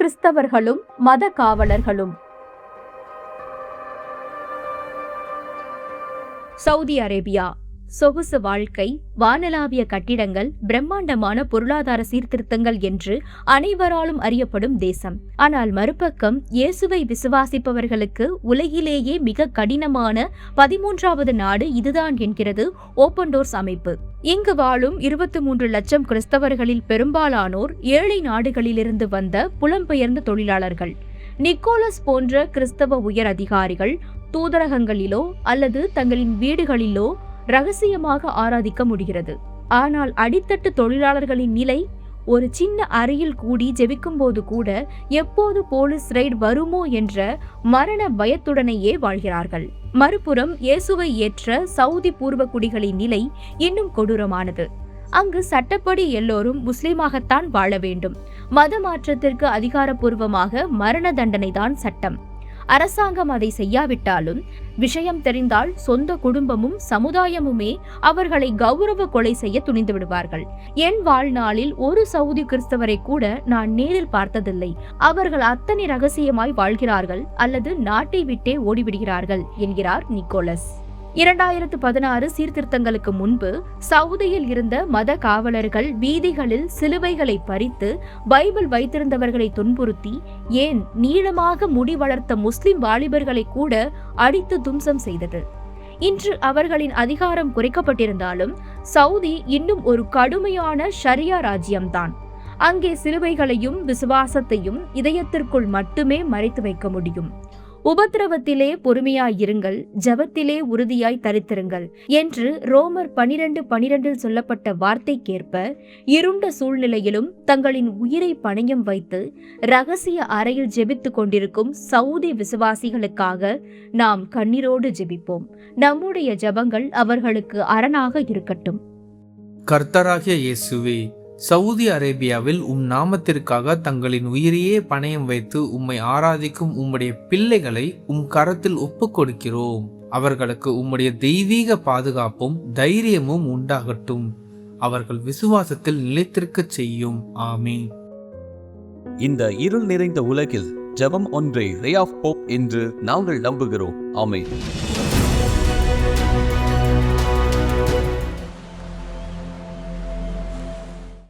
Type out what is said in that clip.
கிறிஸ்தவர்களும் மத காவலர்களும். Saudi Arabia. சொகுசு வாழ்க்கை, வானளாவிய கட்டிடங்கள், பிரம்மாண்டமான பொருளாதார சீர்திருத்தங்கள் என்று அனைவராலும் அறியப்படும் தேசம். ஆனால் மறுபக்கம் இயேசுவை விசுவாசிப்பவர்களுக்கு உலகிலேயே மிக கடினமான 13வது நாடு இதுதான் என்கிறது ஓபன் டோர்ஸ் அமைப்பு. இங்கு வாழும் 23 லட்சம் கிறிஸ்தவர்களில் பெரும்பாலானோர் ஏழை நாடுகளிலிருந்து வந்த புலம்பெயர்ந்த தொழிலாளர்கள். நிக்கோலஸ் போன்ற கிறிஸ்தவ உயர் அதிகாரிகள் தூதரகங்களிலோ அல்லது தங்களின் வீடுகளிலோ ரகசியமாக ஆராதிக்க முடிகிறது. ஆனால் அடித்தட்டு தொழிலாளர்களின் நிலை, ஒரு சின்ன அறையில் கூடி ஜெபிக்கும் போது கூட எப்போது போலீஸ் ரைட் வருமோ என்ற மரண பயத்துடனேயே வாழ்கிறார்கள். மறுபுறம் இயேசுவை ஏற்ற சவுதி பூர்வ குடிகளின் நிலை இன்னும் கொடூரமானது. அங்கு சட்டப்படி எல்லோரும் முஸ்லிமாகத்தான் வாழ வேண்டும். மத மாற்றத்திற்கு அதிகாரப்பூர்வமாக மரண தண்டனை தான் சட்டம். அரசாங்கம் அதை செய்யாவிட்டாலும் விஷயம் தெரிந்தால் சொந்த குடும்பமும் சமுதாயமுமே அவர்களை கௌரவ கொலை செய்ய துணிந்து விடுவார்கள். என் வாழ்நாளில் ஒரு சவுதி கிறிஸ்தவரை கூட நான் நேரில் பார்த்ததில்லை. அவர்கள் அத்தனை ரகசியமாய் வாழ்கிறார்கள் அல்லது நாட்டை விட்டே ஓடிவிடுகிறார்கள் என்கிறார் நிக்கோலஸ். 2016 சீர்திருத்தங்களுக்கு முன்பு சவுதியில் இருந்த மத காவலர்கள் வீதிகளில் சிலுவைகளை பறித்து பைபிள் வைத்திருந்தவர்களை துன்புறுத்தி, ஏன் நீளமாக முடி வளர்த்த முஸ்லிம் வாலிபர்களை கூட அடித்து தும்சம் செய்தது. இன்று அவர்களின் அதிகாரம் குறைக்கப்பட்டிருந்தாலும் சவுதி இன்னும் ஒரு கடுமையான ஷரியா ராஜ்யம்தான். அங்கே சிலுவைகளையும் விசுவாசத்தையும் இதயத்திற்குள் மட்டுமே மறைத்து வைக்க முடியும். உபத்திரவத்திலே பொறுமையாயிருங்கள், ஜபத்திலே உறுதியாய் தரித்திருங்கள் என்று ரோமர் 12:12 சொல்லப்பட்ட வார்த்தைக்கேற்ப இருண்ட சூழ்நிலையிலும் தங்களின் உயிரை பணயம் வைத்து ரகசிய அறையில் ஜெபித்துக் கொண்டிருக்கும் சவுதி விசுவாசிகளுக்காக நாம் கண்ணீரோடு ஜெபிப்போம். நம்முடைய ஜபங்கள் அவர்களுக்கு அரணாக இருக்கட்டும். கர்த்தராகிய இயேசுவே, சவுதி அரேபியாவில் நாமத்திற்காக தங்களின் உயிரையே பணயம் வைத்து உம்மை ஆராதிக்கும் உம்முடைய பிள்ளைகளை கரத்தில் ஒப்புக் கொடுக்கிறோம். அவர்களுக்கு உம்முடைய தெய்வீக பாதுகாப்பும் தைரியமும் உண்டாகட்டும். அவர்கள் விசுவாசத்தில் நிலைத்திருக்கச் செய்யும். ஆமென். இந்த இருள் நிறைந்த உலகில் ஜெபம் ஒன்றே ரே ஆஃப் ஹோப் என்று நாங்கள் நம்புகிறோம். ஆமென்.